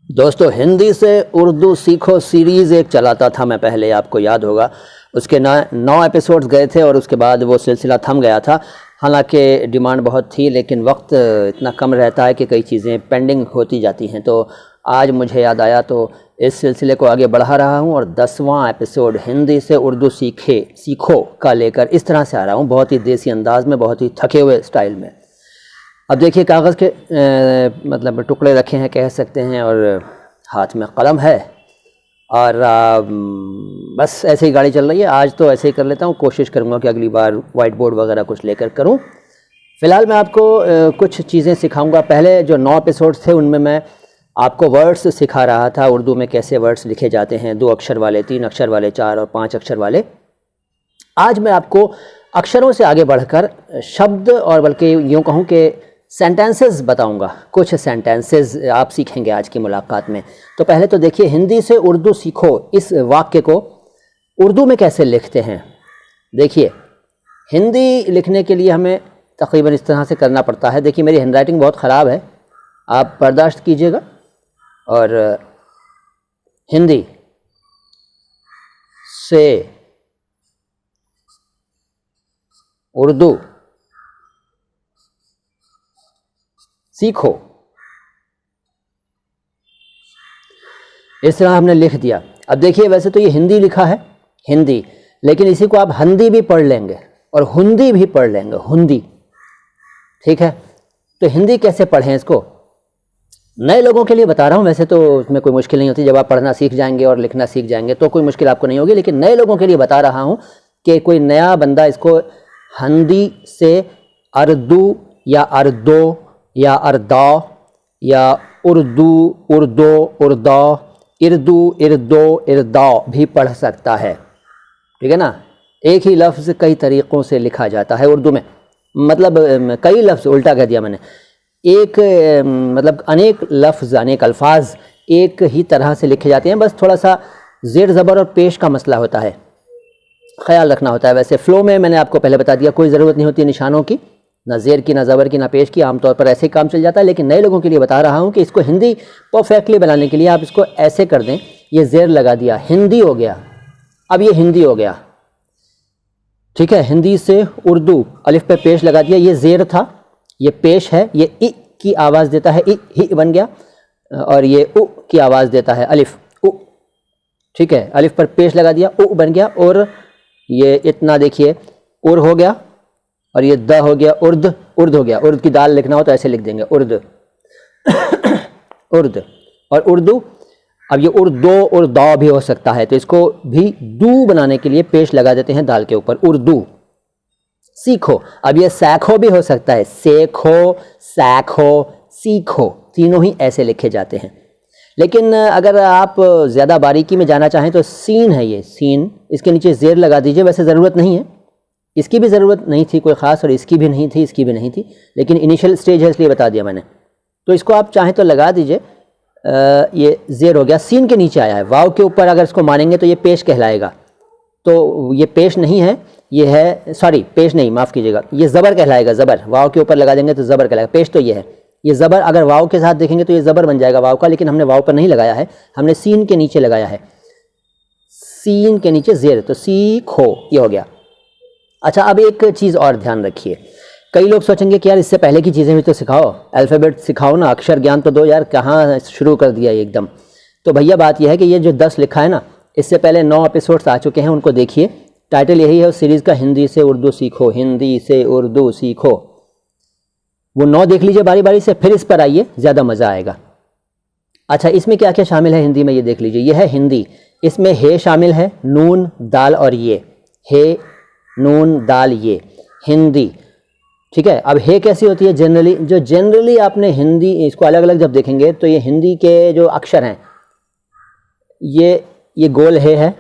दोस्तों, हिंदी से उर्दू सीखो सीरीज़ एक चलाता था मैं पहले, आपको याद होगा। उसके 9 एपिसोड्स गए थे और उसके बाद वो सिलसिला थम गया था। हालांकि डिमांड बहुत थी, लेकिन वक्त इतना कम रहता है कि कई चीज़ें पेंडिंग होती जाती हैं। तो आज मुझे याद आया तो इस सिलसिले को आगे बढ़ा रहा हूँ और 10वां एपिसोड हिंदी से उर्दू सीखो का लेकर इस तरह से आ रहा हूँ, बहुत ही देसी अंदाज में, बहुत ही थके हुए स्टाइल में। अब देखिए, कागज़ के मतलब टुकड़े रखे हैं कह सकते हैं, और हाथ में कलम है और बस ऐसे ही गाड़ी चल रही है। आज तो ऐसे ही कर लेता हूँ, कोशिश करूँगा कि अगली बार वाइट बोर्ड वगैरह कुछ लेकर करूँ। फ़िलहाल मैं आपको कुछ चीज़ें सिखाऊंगा। पहले जो 9 एपिसोड्स थे उनमें मैं आपको वर्ड्स सिखा रहा था, उर्दू में कैसे वर्ड्स लिखे जाते हैं, 2 अक्षर वाले, 3 अक्षर वाले, 4 और 5 अक्षर वाले। आज मैं आपको अक्षरों से आगे बढ़कर शब्द और बल्कि यूँ कहूँ कि सेंटेंसेस बताऊंगा। कुछ सेंटेंसेस आप सीखेंगे आज की मुलाकात में। तो पहले तो देखिए, हिंदी से उर्दू सीखो, इस वाक्य को उर्दू में कैसे लिखते हैं। देखिए, हिंदी लिखने के लिए हमें तकरीबन इस तरह से करना पड़ता है। देखिए, मेरी हैंडराइटिंग बहुत ख़राब है, आप बर्दाश्त कीजिएगा। और हिंदी से उर्दू सीखो, इस तरह हमने लिख दिया। अब देखिए, वैसे तो ये हिंदी लिखा है, हिंदी, लेकिन इसी को आप हिंदी भी पढ़ लेंगे और हुंदी भी पढ़ लेंगे, हुंदी। ठीक है, तो हिंदी कैसे पढ़ें इसको, नए लोगों के लिए बता रहा हूँ। वैसे तो इसमें कोई मुश्किल नहीं होती, जब आप पढ़ना सीख जाएंगे और लिखना सीख जाएंगे तो कोई मुश्किल आपको नहीं होगी। लेकिन नए लोगों के लिए बता रहा हूँ कि कोई नया बंदा इसको हिंदी से अरदू या अरदो या अरदा या उर्दू, उर्दो, उर्दा, इर्दू, इर्दो, इर्दा भी पढ़ सकता है। ठीक है ना। एक ही लफ्ज़ कई तरीक़ों से लिखा जाता है उर्दू में, मतलब कई लफ्ज़, उल्टा कह दिया मैंने। एक मतलब अनेक लफ्ज़, अनेक अल्फाज एक ही तरह से लिखे जाते हैं, बस थोड़ा सा ज़ेर ज़बर और पेश का मसला होता है, ख्याल रखना होता है। वैसे फ़्लो में मैंने आपको पहले बता दिया, कोई ज़रूरत नहीं होती निशानों की, ना ज़ेर की, ना ज़बर की, ना पेश की, आमतौर पर ऐसे ही काम चल जाता है। लेकिन नए लोगों के लिए बता रहा हूँ कि इसको हिंदी परफेक्टली बनाने के लिए आप इसको ऐसे कर दें, ये ज़ेर लगा दिया, हिंदी हो गया। अब ये हिंदी हो गया, ठीक है। हिंदी से उर्दू, अलिफ पे पेश लगा दिया, ये ज़ेर था, ये पेश है, ये इ की आवाज़ देता है, इ ही बन गया, और ये उ की आवाज़ देता है, अलिफ, उ। ठीक है, अलिफ पर पेश लगा दिया, उ बन गया। और ये इतना देखिए, उर हो गया, और ये द हो गया, उर्द, उर्द हो गया। उर्द की दाल लिखना हो तो ऐसे लिख देंगे, उर्द उर्द। और उर्दू, अब ये उर्दो, उर्दा भी हो सकता है, तो इसको भी दू बनाने के लिए पेश लगा देते हैं दाल के ऊपर, उर्दू। सीखो, अब ये सैखो भी हो सकता है, सेखो, सैखो, सीखो, तीनों ही ऐसे लिखे जाते हैं। लेकिन अगर आप ज़्यादा बारीकी में जाना चाहें तो सीन है, ये सीन, इसके नीचे ज़ेर लगा दीजिए। वैसे ज़रूरत नहीं है, इसकी भी ज़रूरत नहीं थी कोई ख़ास, और इसकी भी नहीं थी, इसकी भी नहीं थी, लेकिन इनिशियल स्टेज है इसलिए बता दिया मैंने। तो इसको आप चाहें तो लगा दीजिए। ये ज़ेर हो गया, सीन के नीचे आया है, वाव के ऊपर अगर इसको मानेंगे तो ये पेश कहलाएगा। तो ये पेश नहीं है, ये है, सॉरी पेश नहीं, माफ़ कीजिएगा, ये ज़बर कहलाएगा। ज़बर वाव के ऊपर लगा देंगे तो ज़बर कहलाएगा। पेश तो ये है, ये ज़बर अगर वाव के साथ देखेंगे तो ये ज़बर बन जाएगा वाव का, लेकिन हमने वाव पर नहीं लगाया है, हमने सीन के नीचे लगाया है, सीन के नीचे ज़ेर, तो सीखो, ये हो गया। अच्छा, अब एक चीज़ और ध्यान रखिए, कई लोग सोचेंगे कि यार इससे पहले की चीज़ें भी तो सिखाओ, अल्फ़ाबेट सिखाओ ना, अक्षर ज्ञान तो दो यार, कहाँ शुरू कर दिया एकदम। तो भैया बात यह है कि ये जो 10 लिखा है ना, इससे पहले 9 एपिसोड्स आ चुके हैं, उनको देखिए। टाइटल यही है उस सीरीज़ का, हिंदी से उर्दू सीखो, हिंदी से उर्दू सीखो। वो 9 देख लीजिए बारी बारी से, फिर इस पर आइए, ज़्यादा मज़ा आएगा। अच्छा, इसमें क्या क्या शामिल है हिंदी में, ये देख लीजिए। ये है हिंदी, इसमें हे शामिल है, नून, दाल और ये, हे, नून, दाल, ये हिंदी। ठीक है। अब हे कैसी होती है, जनरली, जो जनरली आपने हिंदी, इसको अलग अलग जब देखेंगे तो ये हिंदी के जो अक्षर हैं, ये गोल हे है,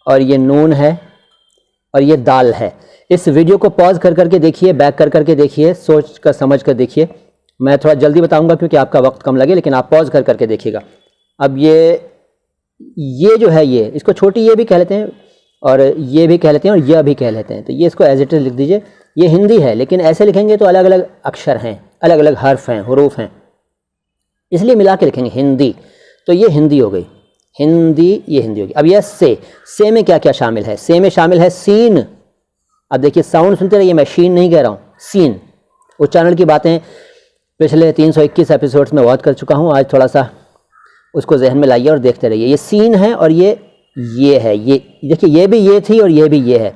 और ये नून है, और ये दाल है। इस वीडियो को पॉज कर करके देखिए, बैक कर करके देखिए, सोच कर समझ कर देखिए। मैं थोड़ा जल्दी बताऊंगा क्योंकि आपका वक्त कम लगे, लेकिन आप पॉज कर करके देखिएगा। अब ये जो है, ये इसको छोटी ये भी कह लेते हैं, और ये भी कह लेते हैं, और यह भी कह लेते हैं। तो ये इसको एज इट इज लिख दीजिए। ये हिंदी है, लेकिन ऐसे लिखेंगे तो अलग अलग अक्षर हैं, अलग अलग हर्फ हैं, हुरूफ हैं। इसलिए मिला के लिखेंगे हिंदी। तो ये हिंदी हो गई, हिंदी, ये हिंदी होगी। अब यह से में क्या क्या शामिल है? से में शामिल है सीन। अब देखिए साउंड सुनते रहिए, मैं शीन नहीं कह रहा हूँ, सीन। उच्चारण की बातें पिछले 321 एपिसोड्स में बहुत कर चुका हूँ, आज थोड़ा सा उसको जहन में लाइए और देखते रहिए। ये सीन है और ये है, ये देखिए, ये भी ये थी और ये भी ये है,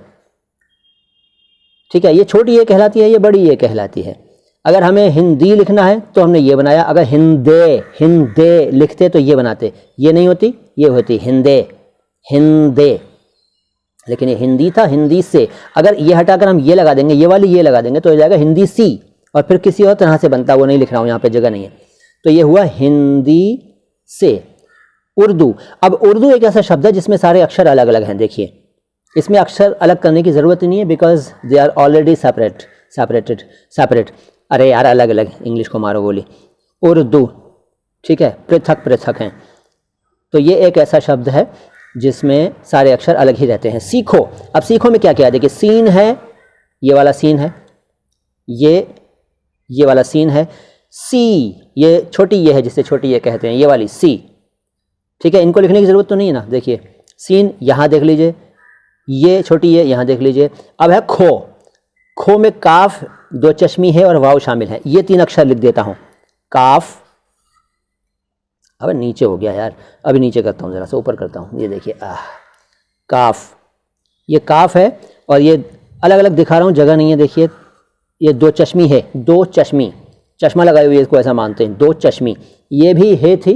ठीक है। ये छोटी ये कहलाती है, ये बड़ी ये कहलाती है। अगर हमें हिंदी लिखना है तो हमने ये बनाया, अगर हिंदे लिखते तो ये बनाते, ये नहीं होती, ये होती हिंदे, लेकिन ये हिंदी था, हिंदी से। अगर ये हटाकर हम ये लगा देंगे, ये वाली ये लगा देंगे तो हो जाएगा हिंदी सी, और फिर किसी और तरह से बनता, वो नहीं लिख रहा हूँ, यहाँ पे जगह नहीं है। तो ये हुआ हिंदी से। उर्दू, अब उर्दू एक ऐसा शब्द है जिसमें सारे अक्षर अलग अलग हैं। देखिए इसमें अक्षर अलग करने की ज़रूरत ही नहीं है, because they are already separate. अरे यार अलग अलग, इंग्लिश को मारो गोली। उर्दू, ठीक है, पृथक हैं। तो ये एक ऐसा शब्द है जिसमें सारे अक्षर अलग ही रहते हैं। सीखो, अब सीखो में क्या क्या है? देखिए सीन है, ये वाला सीन है, ये वाला सीन है। सी, ये छोटी ये है जिससे छोटी ये कहते हैं, ये वाली सी, ठीक है। इनको लिखने की ज़रूरत तो नहीं है ना। देखिए सीन यहाँ देख लीजिए, ये छोटी ये यहाँ देख लीजिए। अब है खो में काफ, दो चश्मी है और वाव शामिल है। ये 3 अक्षर लिख देता हूँ, काफ। अब नीचे हो गया यार, अभी नीचे करता हूँ, ज़रा सा ऊपर करता हूँ। ये देखिए काफ, ये काफ है और ये अलग अलग दिखा रहा हूँ, जगह नहीं है। देखिए ये 2 चश्मी है, 2 चश्मी, चश्मा लगाए हुए इसको ऐसा मानते हैं, 2 चश्मी। ये भी है थी,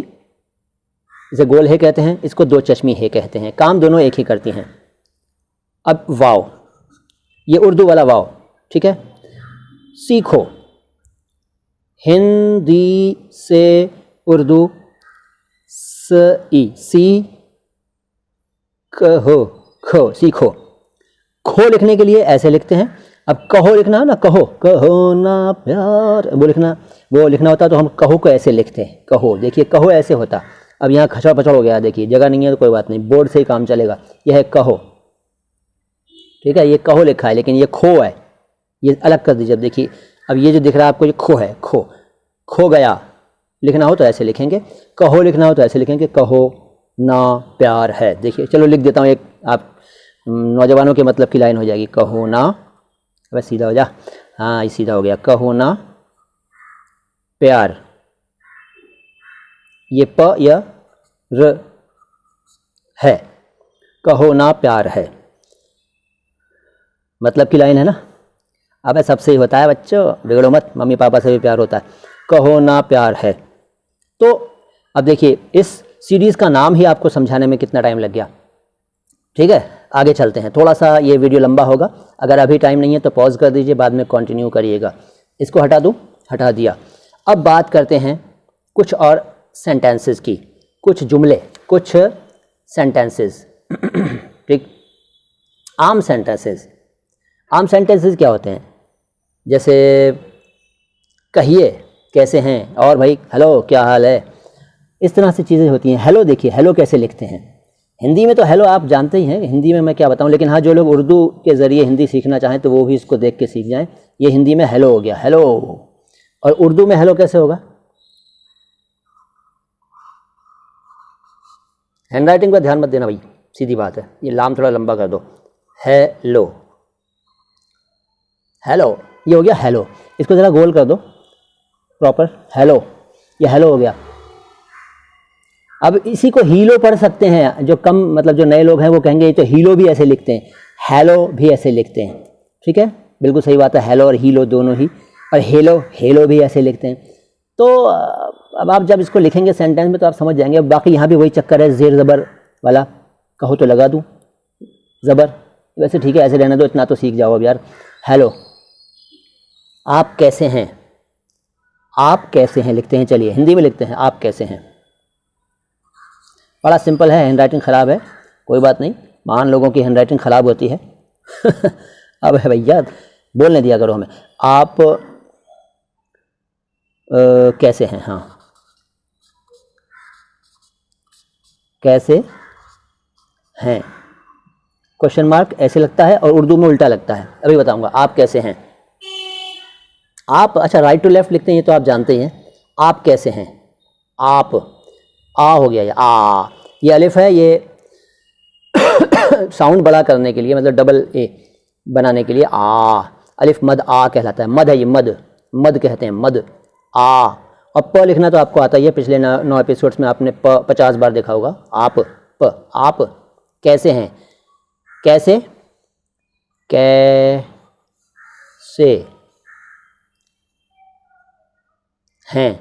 इसे गोल है कहते हैं, इसको 2 चश्मी है कहते हैं। काम दोनों एक ही करती हैं। अब वाव, ये उर्दू वाला वाव, ठीक है। सीखो, हिंदी से उर्दू, सी कहो, खो, सीखो। खो लिखने के लिए ऐसे लिखते हैं। अब कहो लिखना है ना, कहो ना प्यार, वो लिखना होता तो हम कहो को ऐसे लिखते हैं, कहो। देखिए कहो ऐसे होता। अब यहाँ खचड़ पचड़ हो गया, देखिए जगह नहीं है तो कोई बात नहीं, बोर्ड से ही काम चलेगा। यह है कहो, ठीक है, ये कहो लिखा है लेकिन ये खो है, ये अलग कर दीजिए। अब देखिए, अब ये जो दिख रहा है आपको, ये खो है, खो गया लिखना हो तो ऐसे लिखेंगे, कहो लिखना हो तो ऐसे लिखेंगे, कहो ना प्यार है। देखिए चलो लिख देता हूँ, एक आप नौजवानों के मतलब की लाइन हो जाएगी, कहो ना, अब सीधा हो जा, हाँ ये सीधा हो गया, कहो ना प्यार। ये प या र है, कहो ना प्यार है, मतलब की लाइन है ना। अब सबसे ही होता है बच्चों, बिगड़ो मत, मम्मी पापा से भी प्यार होता है। कहो ना प्यार है। तो अब देखिए इस सीरीज़ का नाम ही आपको समझाने में कितना टाइम लग गया, ठीक है। आगे चलते हैं, थोड़ा सा ये वीडियो लंबा होगा, अगर अभी टाइम नहीं है तो पॉज कर दीजिए, बाद में कंटिन्यू करिएगा। इसको हटा दूँ, हटा दिया। अब बात करते हैं कुछ और सेंटेंसेस की, कुछ जुमले, कुछ सेंटेंसेस, ठीक। आम सेंटेंसेस क्या होते हैं? जैसे कहिए कैसे हैं, और भाई हेलो क्या हाल है, इस तरह से चीज़ें होती हैं। हेलो, देखिए हेलो कैसे लिखते हैं हिंदी में, तो हेलो आप जानते ही हैं, हिंदी में मैं क्या बताऊं, लेकिन हाँ जो लोग उर्दू के ज़रिए हिंदी सीखना चाहें तो वो भी इसको देख के सीख जाएं। ये हिंदी में हेलो हो गया, हेलो, और उर्दू में हेलो कैसे होगा? हैंड राइटिंग पर ध्यान मत देना भाई, सीधी बात है, ये लाम थोड़ा लंबा कर दो। हेलो, ये हो गया हेलो। इसको ज़रा गोल कर दो प्रॉपर, हेलो, ये हेलो हो गया। अब इसी को हीलो पढ़ सकते हैं, जो कम मतलब जो नए लोग हैं वो कहेंगे ये तो हीलो भी ऐसे लिखते हैं, हेलो भी ऐसे लिखते हैं, ठीक है, बिल्कुल सही बात है, हेलो और हीलो दोनों ही। और हेलो भी ऐसे लिखते हैं। तो अब आप जब इसको लिखेंगे सेंटेंस में तो आप समझ जाएंगे। बाकी यहाँ भी वही चक्कर है, ज़ेर ज़बर वाला, कहो तो लगा दूँ ज़बर, वैसे ठीक है ऐसे रहने दो, इतना तो सीख जाओ अब यार। हेलो, आप कैसे हैं, आप कैसे हैं लिखते हैं, चलिए हिंदी में लिखते हैं, आप कैसे हैं। बड़ा सिंपल है, हैंड राइटिंग ख़राब है, कोई बात नहीं, महान लोगों की हैंड राइटिंग ख़राब होती है। अब है भैया, बोलने दिया करो हमें, आप कैसे हैं, हाँ कैसे हैं, क्वेश्चन मार्क ऐसे लगता है और उर्दू में उल्टा लगता है, अभी बताऊंगा। आप कैसे हैं, आप, अच्छा राइट टू लेफ्ट लिखते हैं ये तो आप जानते ही हैं, आप कैसे हैं, आप, आ हो गया ये आ, ये अलिफ है, ये साउंड बड़ा करने के लिए, मतलब डबल ए बनाने के लिए आ, अलिफ मद आ कहलाता है, मद है ये, मद, मद कहते हैं, मद आ। और प लिखना तो आपको आता ही है, पिछले 9 एपिसोड्स में आपने प 50 बार देखा होगा, आप, प, आप। कैसे हैं, कैसे, कैसे हैं,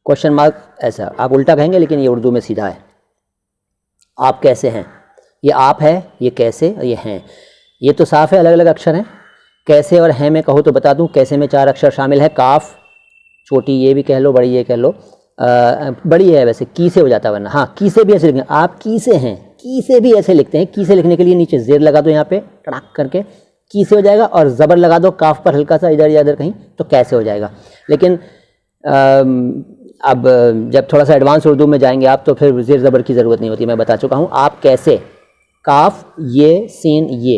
क्वेश्चन मार्क ऐसा, आप उल्टा कहेंगे लेकिन ये उर्दू में सीधा है। आप कैसे हैं, ये आप है, ये कैसे और ये हैं, ये तो साफ है, अलग अलग अक्षर हैं। कैसे और हैं में कहो तो बता दूं, कैसे में 4 अक्षर शामिल है, काफ, छोटी ये भी कह लो, बड़ी ये कह लो, बड़ी है वैसे, की से हो जाता है वरना, हाँ की से भी ऐसे लिखेंगे, आप की से हैं, की से भी ऐसे लिखते हैं। की से लिखने के लिए नीचे जेर लगा दो यहाँ पे टड़ाक करके, की से हो जाएगा, और ज़बर लगा दो काफ पर हल्का सा इधर या इधर कहीं, तो कैसे हो जाएगा। लेकिन अब जब थोड़ा सा एडवांस उर्दू में जाएंगे आप, तो फिर जेर ज़बर की ज़रूरत नहीं होती, मैं बता चुका हूँ। आप कैसे, काफ ये, सीन ये,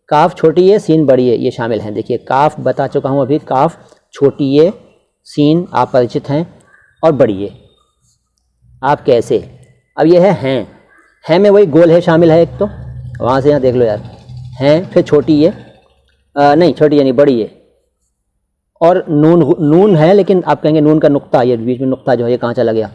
काफ छोटी है, सीन बड़ी है, ये शामिल हैं। देखिए काफ बता चुका हूँ अभी, काफ छोटी ये, सीन आप परिचित हैं, और बड़ी ये, आप कैसे। अब ये है हैं, हैं में वही गोल है शामिल है एक, तो वहाँ से यहाँ देख लो यार, हैं, फिर छोटी ये, नहीं छोटी यानी बड़ी ये, और नून, नून है लेकिन आप कहेंगे नून का नुक्ता, ये बीच में नुक्ता जो है ये कहाँ चला गया,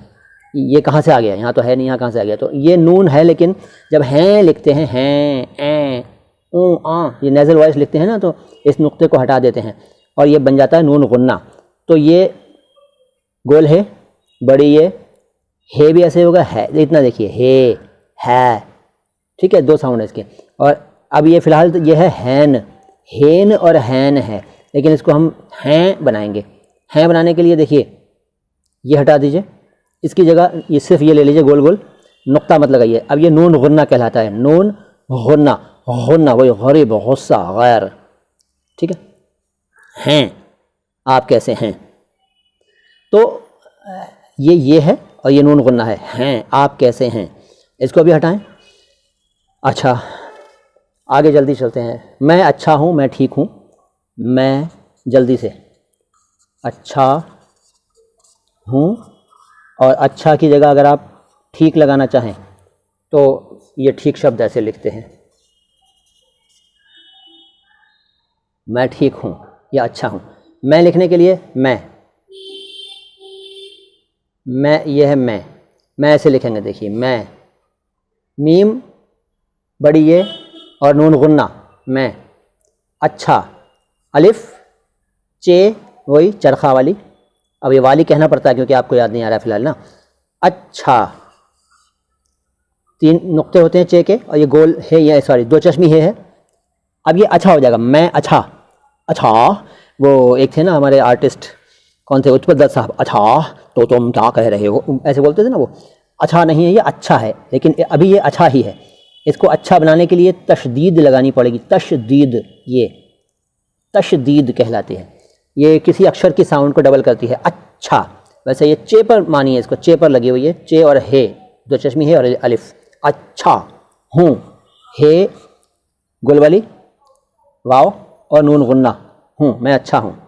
ये कहाँ से आ गया, यहाँ तो है नहीं, यहाँ कहाँ से आ गया, तो ये नून है, लेकिन जब हैं लिखते हैं, हैं, ए, ऊ, आ, ये नेज़ल वॉइस लिखते हैं ना, तो इस नुक्ते को हटा देते हैं और ये बन जाता है नून गुन्ना। तो ये गोल है, बड़ी ये, हे भी ऐसे होगा, है, इतना देखिए, हे, है, ठीक है, 2 साउंड है इसके। और अब ये फिलहाल तो ये है हैन, हेन और हैन है, लेकिन इसको हम हैं बनाएंगे। हैं बनाने के लिए देखिए, ये हटा दीजिए, इसकी जगह ये सिर्फ ये ले लीजिए, गोल गोल नुक्ता मत लगाइए। अब ये नून गुन्ना कहलाता है, नून गुन्ना, गुन्ना वही गरीब, गुस्सा, गैर, ठीक है। हैं, आप कैसे हैं, तो ये है और ये नून गुन्ना है, हैं, आप कैसे हैं, इसको भी हटाएं। अच्छा आगे जल्दी चलते हैं। मैं अच्छा हूँ, मैं ठीक हूँ, मैं जल्दी से, अच्छा हूँ, और अच्छा की जगह अगर आप ठीक लगाना चाहें तो ये ठीक शब्द ऐसे लिखते हैं, मैं ठीक हूँ या अच्छा हूँ। मैं लिखने के लिए मैं ये है मैं ऐसे लिखेंगे, देखिए मैं, मीम बड़ी ये और नून गुन्ना, मैं, अच्छा, अलिफ चे वही चरखा वाली, अब ये वाली कहना पड़ता है क्योंकि आपको याद नहीं आ रहा है फिलहाल ना। अच्छा, 3 नुक्ते होते हैं चे के, और ये गोल है, ये सॉरी 2 चश्मी है। अब ये अच्छा हो जाएगा, मैं अच्छा, अच्छा, वो एक थे ना हमारे आर्टिस्ट, कौन थे, उत्पल दत्त साहब, अच्छा तो तुम क्या कह रहे हो, ऐसे बोलते थे ना वो। अच्छा नहीं है, ये अच्छा है, लेकिन अभी ये अच्छा ही है। इसको अच्छा बनाने के लिए तशदीद लगानी पड़ेगी, तशदीद, ये तशदीद कहलाती है, ये किसी अक्षर की साउंड को डबल करती है। अच्छा, वैसे ये चे पर मानिए, इसको चे पर लगी हुई है, चे और हे, 2 चश्मी है और अलिफ। अच्छा हूँ, हे गुल वाली, वाव और नून गुन्ना, हूँ, मैं अच्छा हूँ।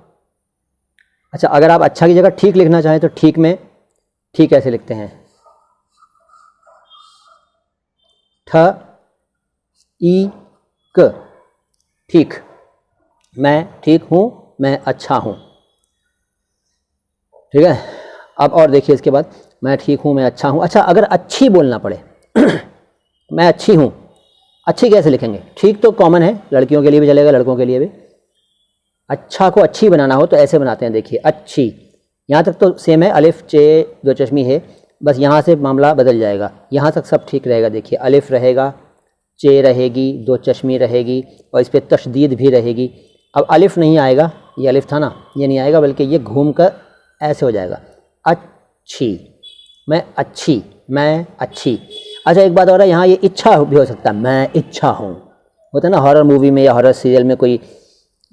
अच्छा, अगर आप अच्छा की जगह ठीक लिखना चाहें तो ठीक में, ठीक ऐसे लिखते हैं, ठ ई क, ठीक, मैं ठीक हूँ, मैं अच्छा हूँ, ठीक है। अब और देखिए इसके बाद, मैं ठीक हूँ, मैं अच्छा हूँ। अच्छा, अगर अच्छी बोलना पड़े मैं अच्छी हूँ, अच्छी कैसे लिखेंगे, ठीक तो कॉमन है, लड़कियों के लिए भी चलेगा, लड़कों के लिए भी। अच्छा को अच्छी बनाना हो तो ऐसे बनाते हैं, देखिए अच्छी, यहाँ तक तो सेम है, अलिफ चे 2 चश्मी है, बस यहाँ से मामला बदल जाएगा, यहाँ तक सब ठीक रहेगा। देखिए अलिफ रहेगा, चे रहेगी, 2 चश्मी रहेगी, और इस पर तशदीद भी रहेगी। अब अलिफ नहीं आएगा, ये अलिफ था ना, ये नहीं आएगा, बल्कि ये घूम कर ऐसे हो जाएगा, अच्छी, मैं अच्छी, मैं अच्छी। अच्छा एक बात और है, यहाँ ये इच्छा भी हो सकता है, मैं इच्छा हूँ, होता है ना हॉरर मूवी में या हॉरर सीरियल में, कोई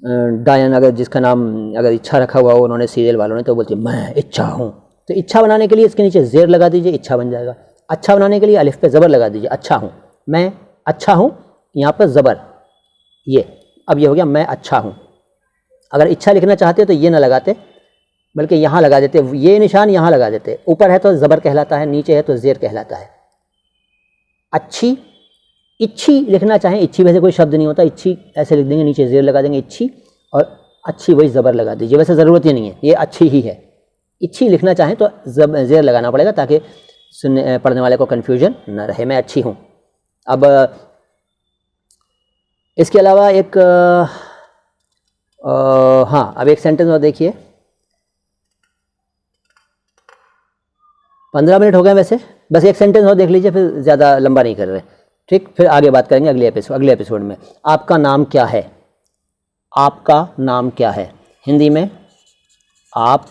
डायन अगर जिसका नाम अगर इच्छा रखा हुआ हो उन्होंने सीरियल वालों ने, तो बोलती है मैं इच्छा हूँ। तो इच्छा बनाने के लिए इसके नीचे जेर लगा दीजिए, इच्छा बन जाएगा। अच्छा बनाने के लिए अलिफ पे ज़बर लगा दीजिए, अच्छा हूँ, मैं अच्छा हूँ, यहाँ पर ज़बर, ये अब ये हो गया मैं अच्छा हूँ। अगर इच्छा लिखना चाहते तो ये ना लगाते, बल्कि यहाँ लगा देते, ये निशान यहाँ लगा देते। ऊपर है तो ज़बर कहलाता है, नीचे है तो ज़ेर कहलाता है। अच्छी, इच्छी लिखना चाहें, इच्छी वैसे कोई शब्द नहीं होता, इच्छी ऐसे लिख देंगे, नीचे ज़ेर लगा देंगे इच्छी, और अच्छी वही ज़बर लगा दीजिए, वैसे ज़रूरत ही नहीं है, ये अच्छी ही है। इच्छी लिखना चाहें तो ज़ेर लगाना पड़ेगा ताकि सुनने पढ़ने वाले को कन्फ्यूजन न रहे, मैं अच्छी हूँ। अब इसके अलावा एक हाँ, अब एक सेंटेंस और देखिए। 15 मिनट हो गए वैसे, बस एक सेंटेंस और देख लीजिए, फिर ज़्यादा लंबा नहीं कर रहे, ठीक। फिर आगे बात करेंगे अगले एपिसोड में। आपका नाम क्या है? आपका नाम क्या है? हिंदी में आप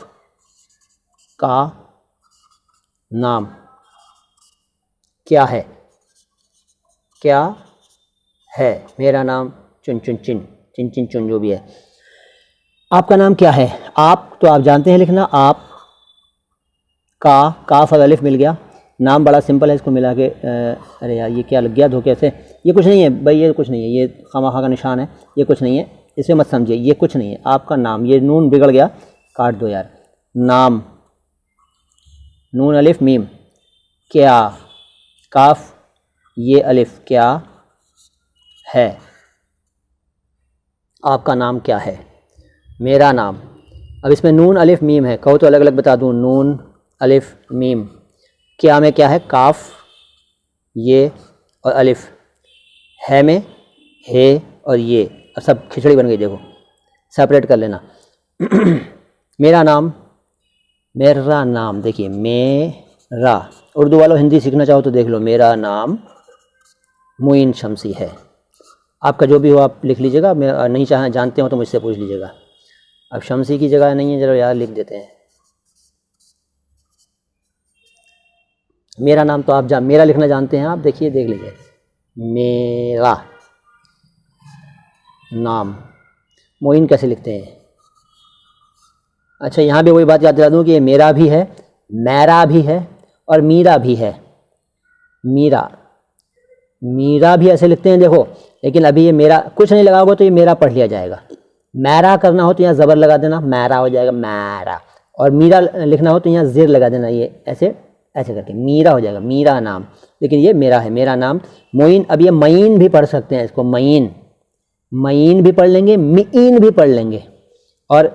का नाम क्या है? क्या है? मेरा नाम चुन चुन चिन, चिन चिन चुन, जो भी है। आपका नाम क्या है? आप तो आप जानते हैं लिखना, आप का, काफ और अलिफ मिल गया। नाम बड़ा सिंपल है, इसको मिला के अरे यार ये क्या लग गया धोखे से, ये कुछ नहीं है भाई, ये कुछ नहीं है, ये खामखा का निशान है, ये कुछ नहीं है, इसे मत समझिए, ये कुछ नहीं है। आपका नाम, ये नून बिगड़ गया, काट दो यार। नाम, नून अलिफ मीम, क्या, काफ ये अलिफ, क्या है? आपका नाम क्या है? मेरा नाम, अब इसमें नून अलिफ मीम है, कहो तो अलग अलग बता दूँ, नून अलिफ मीम। क्या में क्या है? काफ ये और अलिफ, है में हे और ये, और सब खिचड़ी बन गई, देखो सेपरेट कर लेना। मेरा नाम देखिए, मेरा, उर्दू वालों हिंदी सीखना चाहो तो देख लो, मेरा नाम मोइन शमसी है। आपका जो भी हो आप लिख लीजिएगा, मैं नहीं जानते हो तो मुझसे पूछ लीजिएगा। अब शमसी की जगह नहीं है, जरा यार लिख देते हैं। मेरा नाम तो आप मेरा लिखना जानते हैं आप, देखिए देख लीजिए, मेरा नाम मोइन कैसे लिखते हैं? अच्छा, यहाँ भी वही बात याद दिला दूँ कि ये मेरा भी है, मेरा भी है और मीरा भी है। मीरा भी ऐसे लिखते हैं देखो, लेकिन अभी ये मेरा कुछ नहीं लगाओगे तो ये मेरा पढ़ लिया जाएगा। मैरा करना हो तो यहाँ ज़बर लगा देना, मैरा हो जाएगा मैरा, और मीरा लिखना हो तो यहाँ ज़ेर लगा देना, ये ऐसे ऐसे करके मीरा हो जाएगा, मीरा नाम। लेकिन ये मेरा है, मेरा नाम मोइन। अब ये मईन भी पढ़ सकते हैं, इसको मईन भी पढ़ लेंगे, मीन भी पढ़ लेंगे, और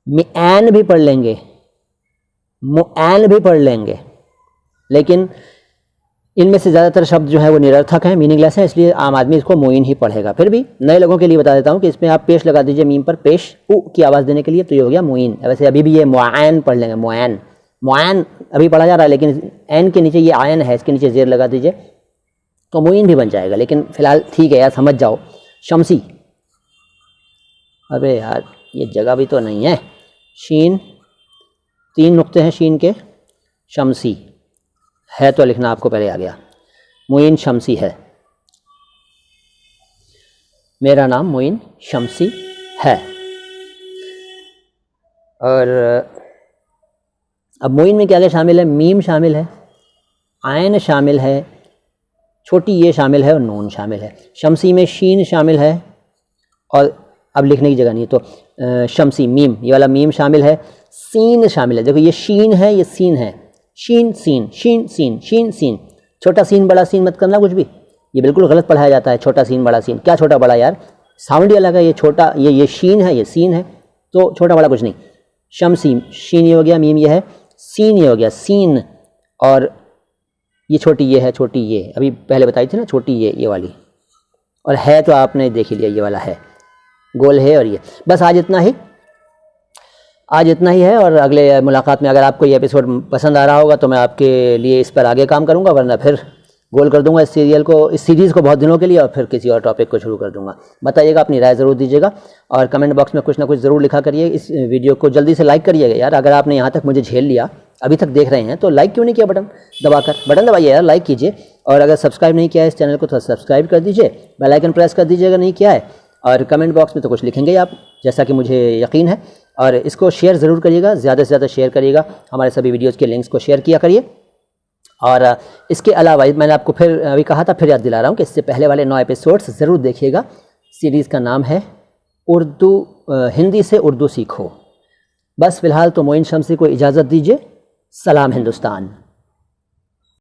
मिआन भी पढ़ लेंगे, मुआन भी पढ़ लेंगे। लेकिन इनमें से ज़्यादातर शब्द जो है वो निरर्थक हैं, मीनिंगलेस हैं, इसलिए आम आदमी इसको मोइन ही पढ़ेगा। फिर भी नए लोगों के लिए बता देता हूँ कि इसमें आप पेश लगा दीजिए मीम पर, पेश उ की आवाज़ देने के लिए, तो ये हो गया मोइन। वैसे अभी भी ये मुआन पढ़ लेंगे, मुआन अभी पढ़ा जा रहा है, लेकिन एन के नीचे ये आयन है, इसके नीचे ज़ेर लगा दीजिए तो मोइन भी बन जाएगा। लेकिन फ़िलहाल ठीक है यार, समझ जाओ। शमसी, अरे यार ये जगह भी तो नहीं है। शीन, 3 नुक्ते हैं शीन के, शमसी है तो लिखना आपको पहले आ गया, मोइन शमसी है। मेरा नाम मोइन शमसी है। और अब मोइन में क्या क्या शामिल है? मीम शामिल है, आयन शामिल है, छोटी ये शामिल है और नून शामिल है। शमसी में शीन शामिल है, और अब लिखने की जगह नहीं तो शमसी मीम, ये वाला मीम शामिल है, सीन शामिल है। देखो ये शीन है, ये सीन है, शीन सीन, शीन सीन, शीन सीन। छोटा सीन बड़ा सीन मत करना कुछ भी, ये बिल्कुल गलत पढ़ाया जाता है। छोटा सीन बड़ा सीन, क्या छोटा बड़ा यार, साउंड ही अलग है। ये छोटा, ये शीन है, ये सीन है, तो छोटा बड़ा कुछ नहीं। शमसी, शीन ये हो गया, मीम ये है, सीन ये हो गया, सीन, और ये छोटी ये है, छोटी ये अभी पहले बताई थी ना, छोटी ये वाली, और है तो आपने देख ही लिया, ये वाला है, गोल है। और ये बस आज इतना ही है। और अगले मुलाकात में अगर आपको ये एपिसोड पसंद आ रहा होगा तो मैं आपके लिए इस पर आगे काम करूंगा, वरना फिर गोल कर दूंगा इस सीरीज़ को बहुत दिनों के लिए, और फिर किसी और टॉपिक को शुरू कर दूंगा। बताइएगा, अपनी राय ज़रूर दीजिएगा, और कमेंट बॉक्स में कुछ ना कुछ ज़रूर लिखा करिए। इस वीडियो को जल्दी से लाइक करिएगा यार, अगर आपने यहाँ तक मुझे झेल लिया, अभी तक देख रहे हैं, तो लाइक क्यों नहीं किया बटन दबाकर? बटन दबाइए यार, लाइक कीजिए। और अगर सब्सक्राइब नहीं किया है इस चैनल को तो सब्सक्राइब कर दीजिए, बेल आइकन प्रेस कर दीजिए अगर नहीं किया है। और कमेंट बॉक्स में तो कुछ लिखेंगे आप, जैसा कि मुझे यकीन है। और इसको शेयर ज़रूर करिएगा, ज़्यादा से ज़्यादा शेयर करिएगा, हमारे सभी वीडियोज़ के लिंक्स को शेयर किया करिए। और इसके अलावा मैंने आपको फिर अभी कहा था, फिर याद दिला रहा हूँ कि इससे पहले वाले 9 एपिसोड्स ज़रूर देखिएगा। सीरीज़ का नाम है हिंदी से उर्दू सीखो। बस फ़िलहाल तो मोइन शम्सी को इजाज़त दीजिए। सलाम हिंदुस्तान।